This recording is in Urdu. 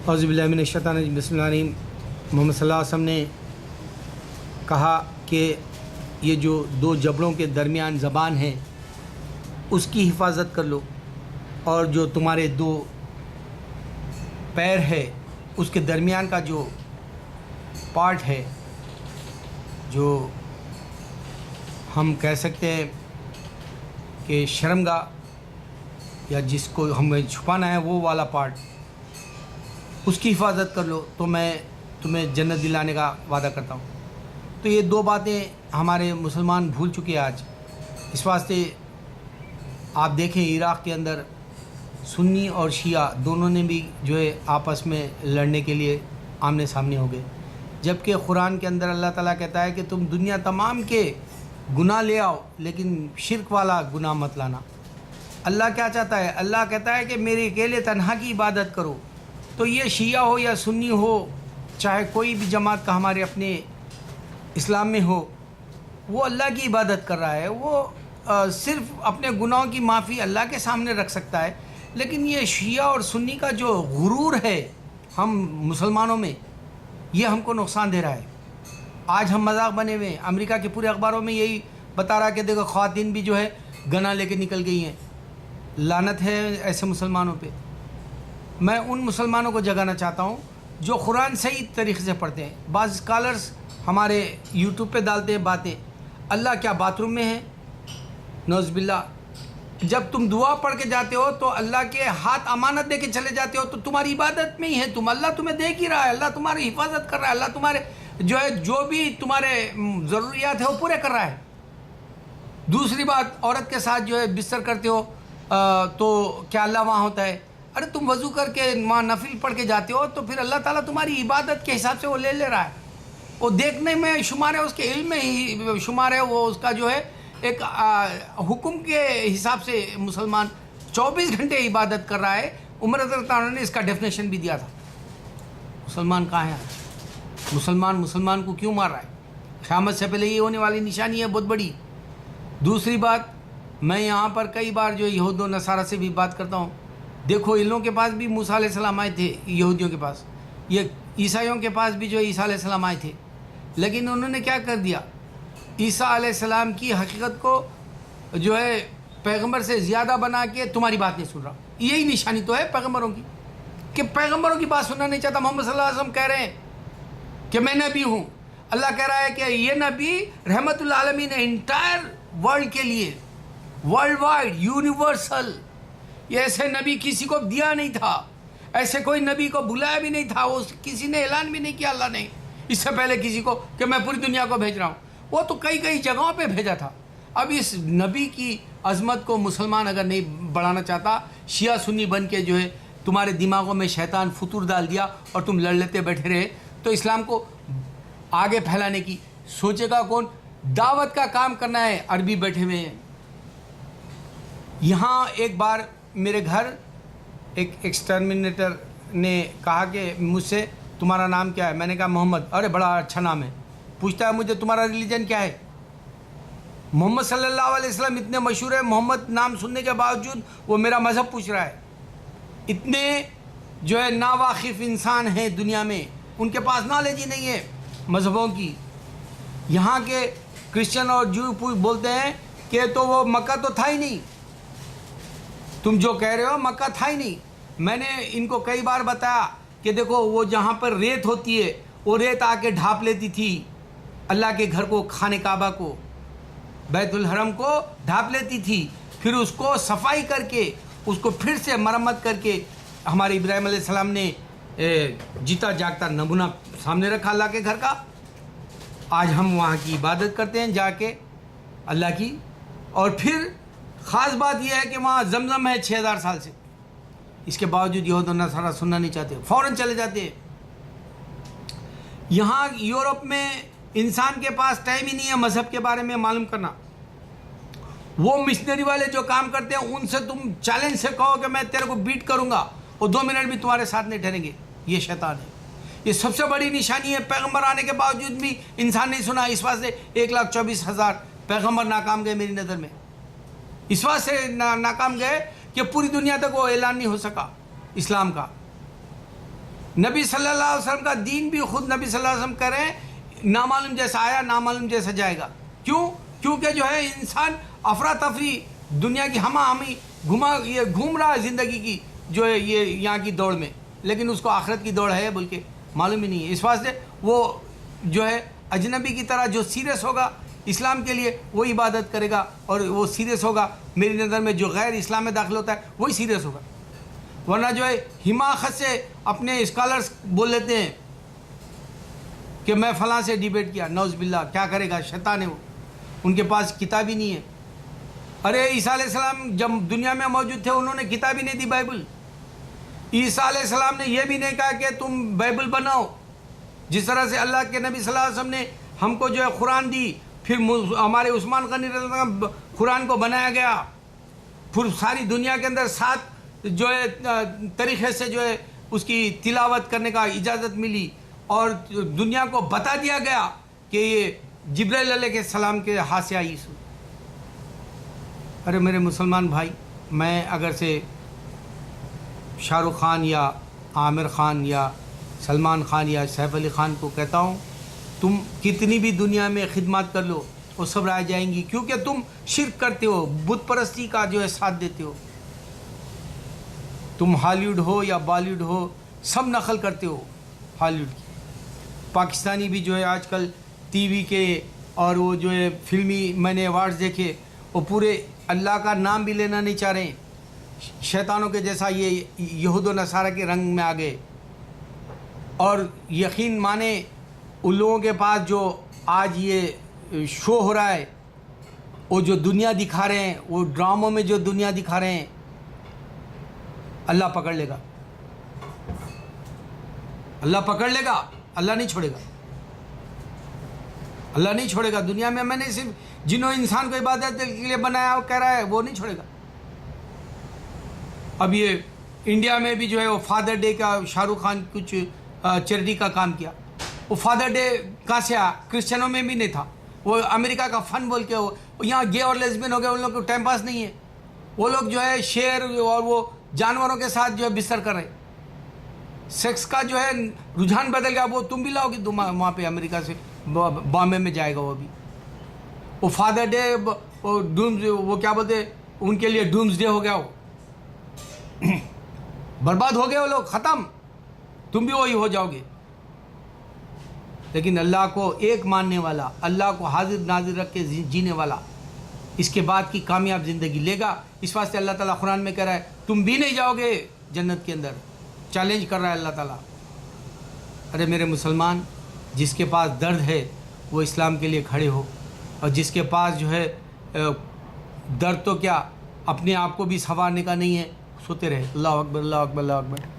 اعوذ باللہ من الشیطان الرجیم بسم اللہ الرحمن الرحیم۔ محمد صلی اللہ علیہ وسلم نے کہا کہ یہ جو دو جبڑوں کے درمیان زبان ہے اس کی حفاظت کر لو، اور جو تمہارے دو پیر ہے اس کے درمیان کا جو پارٹ ہے، جو ہم کہہ سکتے ہیں کہ شرمگاہ یا جس کو ہمیں چھپانا ہے وہ والا پارٹ، اس کی حفاظت کر لو تو میں تمہیں جنت دلانے کا وعدہ کرتا ہوں۔ تو یہ دو باتیں ہمارے مسلمان بھول چکے ہیں آج۔ اس واسطے آپ دیکھیں عراق کے اندر سنی اور شیعہ دونوں نے بھی جو ہے آپس میں لڑنے کے لیے آمنے سامنے ہو گئے، جبکہ قرآن کے اندر اللہ تعالیٰ کہتا ہے کہ تم دنیا تمام کے گناہ لے آؤ لیکن شرک والا گناہ مت لانا۔ اللہ کیا چاہتا ہے؟ اللہ کہتا ہے کہ میرے اکیلے تنہا کی عبادت کرو۔ تو یہ شیعہ ہو یا سنی ہو، چاہے کوئی بھی جماعت کا ہمارے اپنے اسلام میں ہو، وہ اللہ کی عبادت کر رہا ہے، وہ صرف اپنے گناہوں کی معافی اللہ کے سامنے رکھ سکتا ہے۔ لیکن یہ شیعہ اور سنی کا جو غرور ہے ہم مسلمانوں میں، یہ ہم کو نقصان دے رہا ہے۔ آج ہم مذاق بنے ہوئے ہیں، امریکہ کے پورے اخباروں میں یہی بتا رہا کہ دیکھو خواتین بھی جو ہے گنا لے کے نکل گئی ہیں۔ لعنت ہے ایسے مسلمانوں پہ۔ میں ان مسلمانوں کو جگانا چاہتا ہوں جو قرآن صحیح طریقے سے پڑھتے ہیں۔ بعض اسکالرز ہمارے یوٹیوب پہ ڈالتے ہیں باتیں، اللہ کیا باتھ روم میں ہے؟ نعوذ باللہ۔ جب تم دعا پڑھ کے جاتے ہو تو اللہ کے ہاتھ امانت دے کے چلے جاتے ہو تو تمہاری عبادت میں ہی ہے، اللہ تمہیں دیکھ ہی رہا ہے، اللہ تمہاری حفاظت کر رہا ہے، اللہ تمہارے جو بھی تمہارے ضروریات ہیں وہ پورے کر رہا ہے۔ دوسری بات، عورت کے ساتھ جو ہے بستر کرتے ہو تو کیا اللہ وہاں ہوتا ہے؟ ارے تم وضو کر کے وہاں نفل پڑھ کے جاتے ہو تو پھر اللہ تعالیٰ تمہاری عبادت کے حساب سے وہ لے رہا ہے، وہ دیکھنے میں شمار ہے، اس کے علم میں ہی شمار ہے، وہ اس کا جو ہے ایک حکم کے حساب سے مسلمان 24 گھنٹے عبادت کر رہا ہے۔ عمر رضی اللہ عنہ نے اس کا ڈیفینیشن بھی دیا تھا۔ مسلمان کہاں ہے آج؟ مسلمان کو کیوں مار رہا ہے؟ قیامت سے پہلے یہ ہونے والی نشانی ہے بہت بڑی۔ دوسری بات، میں یہاں پر کئی بار جو یہود و نصارہ سے بھی بات کرتا ہوں، دیکھو ان لوگوں کے پاس بھی موسیٰ علیہ السلام آئے تھے، یہودیوں کے پاس، یہ عیسائیوں کے پاس بھی جو عیسیٰ علیہ السلام آئے تھے، لیکن انہوں نے کیا کر دیا؟ عیسیٰ علیہ السلام کی حقیقت کو جو ہے پیغمبر سے زیادہ بنا کے تمہاری بات نہیں سن رہا۔ یہی نشانی تو ہے پیغمبروں کی کہ پیغمبروں کی بات سننا نہیں چاہتا۔ محمد صلی اللہ علیہ وسلم کہہ رہے ہیں کہ میں نبی ہوں، اللہ کہہ رہا ہے کہ یہ نبی رحمت للعالمین ہے، انٹائر ورلڈ کے لیے، ورلڈ وائڈ، یونیورسل۔ یہ ایسے نبی کسی کو دیا نہیں تھا، ایسے کوئی نبی کو بلایا بھی نہیں تھا، وہ کسی نے اعلان بھی نہیں کیا اللہ نے اس سے پہلے کسی کو کہ میں پوری دنیا کو بھیج رہا ہوں۔ وہ تو کئی جگہوں پہ بھیجا تھا۔ اب اس نبی کی عظمت کو مسلمان اگر نہیں بڑھانا چاہتا، شیعہ سنی بن کے جو ہے تمہارے دماغوں میں شیطان فطور ڈال دیا اور تم لڑ لیتے بیٹھے رہے، تو اسلام کو آگے پھیلانے کی سوچے گا کون؟ دعوت کا کام کرنا ہے، عربی بیٹھے ہوئے ہیں۔ یہاں ایک بار میرے گھر ایک ایکسٹرمنیٹر نے کہا کہ مجھ سے تمہارا نام کیا ہے؟ میں نے کہا محمد۔ ارے بڑا اچھا نام ہے۔ پوچھتا ہے مجھے تمہارا ریلیجن کیا ہے؟ محمد صلی اللہ علیہ وسلم اتنے مشہور ہے، محمد نام سننے کے باوجود وہ میرا مذہب پوچھ رہا ہے۔ اتنے جو ہے ناواقف انسان ہیں دنیا میں، ان کے پاس نالج ہی نہیں ہے مذہبوں کی۔ یہاں کے کرسچن اور جو بولتے ہیں کہ تو وہ مکہ تو تھا ہی نہیں، تم جو کہہ رہے ہو مکہ تھا ہی نہیں۔ میں نے ان کو کئی بار بتایا کہ دیکھو وہ جہاں پر ریت ہوتی ہے وہ ریت آ کے ڈھانپ لیتی تھی اللہ کے گھر کو، خانہ کعبہ کو، بیت الحرم کو ڈھانپ لیتی تھی، پھر اس کو صفائی کر کے اس کو پھر سے مرمت کر کے ہمارے ابراہیم علیہ السلام نے جیتا جاگتا نمونہ سامنے رکھا اللہ کے گھر کا۔ آج ہم وہاں کی عبادت کرتے ہیں جا کے اللہ کی، اور پھر خاص بات یہ ہے کہ وہاں زمزم ہے 6000 سال سے، اس کے باوجود یہود و نصارہ سننا نہیں چاہتے، فوراً چلے جاتے ہیں۔ یہاں یورپ میں انسان کے پاس ٹائم ہی نہیں ہے مذہب کے بارے میں معلوم کرنا۔ وہ مشنری والے جو کام کرتے ہیں ان سے تم چیلنج سے کہو کہ میں تیرے کو بیٹ کروں گا، وہ 2 منٹ بھی تمہارے ساتھ نہیں ٹھہریں گے، یہ شیطان ہے۔ یہ سب سے بڑی نشانی ہے، پیغمبر آنے کے باوجود بھی انسان نہیں سنا۔ اس واسطے 1,24,000 پیغمبر ناکام گئے میری نظر میں، اس واسطے ناکام گئے کہ پوری دنیا تک وہ اعلان نہیں ہو سکا اسلام کا۔ نبی صلی اللہ علیہ وسلم کا دین بھی خود نبی صلی اللہ علیہ وسلم کہہ رہے ہیں نامعلوم جیسا آیا نامعلوم جیسا جائے گا. کیوں؟ کیونکہ جو ہے انسان افراتفری دنیا کی ہمہ ہمی گھوم رہا ہے زندگی کی جو ہے یہ یہاں کی دوڑ میں، لیکن اس کو آخرت کی دوڑ ہے بلکہ معلوم ہی نہیں ہے. اس واسطے وہ جو ہے اجنبی کی طرح جو سیریس ہوگا اسلام کے لیے وہ عبادت کرے گا، اور وہ سیریس ہوگا میری نظر میں جو غیر اسلام میں داخل ہوتا ہے وہی سیریس ہوگا. ورنہ جو ہے حماقت سے اپنے اسکالرس بول لیتے ہیں کہ میں فلاں سے ڈیبیٹ کیا، نعوذ باللہ، کیا کرے گا، شیطان ہے وہ، ان کے پاس کتاب ہی نہیں ہے. ارے عیسیٰ علیہ السلام جب دنیا میں موجود تھے انہوں نے کتاب ہی نہیں دی بائبل. عیسیٰ علیہ السلام نے یہ بھی نہیں کہا کہ تم بائبل بناؤ. جس طرح سے اللہ کے نبی صلی اللہ علیہ وسلم نے ہم کو جو ہے قرآن دی، پھر ہمارے عثمان غنی رضی اللہ عنہ قرآن کو بنایا گیا، پھر ساری دنیا کے اندر 7 جو ہے طریقے سے جو ہے اس کی تلاوت کرنے کا اجازت ملی، اور دنیا کو بتا دیا گیا کہ یہ جبرائیل علیہ السلام کے ہاتھ سے آئی. ارے میرے مسلمان بھائی، میں اگر سے شاہ رخ خان یا عامر خان یا سلمان خان یا سیف علی خان کو کہتا ہوں تم کتنی بھی دنیا میں خدمات کر لو وہ سب رہ جائیں گی، کیونکہ تم شرک کرتے ہو، بت پرستی کا جو ہے ساتھ دیتے ہو. تم ہالی ووڈ ہو یا بالی ووڈ ہو سب نقل کرتے ہو ہالی ووڈ کی. پاکستانی بھی جو ہے آج کل ٹی وی کے اور وہ جو ہے فلمی میں نے ایوارڈز دیکھے وہ پورے اللہ کا نام بھی لینا نہیں چاہ رہے ہیں. شیطانوں کے جیسا یہ یہود و نصارہ کے رنگ میں آ گئے. اور یقین مانے ان لوگوں کے پاس جو آج یہ شو ہو رہا ہے، وہ جو دنیا دکھا رہے ہیں، وہ ڈراموں میں جو دنیا دکھا رہے ہیں، اللہ پکڑ لے گا، اللہ پکڑ لے گا، اللہ نہیں چھوڑے گا، اللہ نہیں چھوڑے گا. دنیا میں نے صرف جنہوں انسان کو عبادت کے لیے بنایا وہ کہہ رہا ہے وہ نہیں چھوڑے گا. اب یہ انڈیا میں بھی جو ہے وہ فادر ڈے کا شاہ رخ خان کچھ چیریٹی کا کام کیا. وہ فادر ڈے کہاں سے آیا؟ کرسچنوں میں بھی نہیں تھا. وہ امریکہ کا فن بول کے یہاں گے اور لیسبین ہو گئے، ان لوگوں کو ٹائم پاس نہیں ہے. وہ لوگ جو ہے شیر اور وہ جانوروں کے ساتھ جو ہے بستر کر رہے. سیکس کا جو ہے رجحان بدل گیا. وہ تم بھی لاؤ گی وہاں پہ امریکہ سے بامبے میں جائے گا وہ بھی. وہ فادر ڈے وہ کیا بولتے ان کے لیے ڈومز ڈے ہو گیا. وہ برباد ہو گئے وہ لوگ، ختم. تم بھی وہی ہو جاؤ گے. لیکن اللہ کو ایک ماننے والا، اللہ کو حاضر ناظر رکھ کے جینے والا اس کے بعد کی کامیاب زندگی لے گا. اس واسطے اللہ تعالیٰ قرآن میں کہہ رہا ہے تم بھی نہیں جاؤ گے جنت کے اندر. چیلنج کر رہا ہے اللہ تعالیٰ. ارے میرے مسلمان، جس کے پاس درد ہے وہ اسلام کے لیے کھڑے ہو، اور جس کے پاس جو ہے درد تو کیا اپنے آپ کو بھی سنوارنے کا نہیں ہے، سوتے رہے. اللہ اکبر، اللہ اکبر، اللہ اکبر.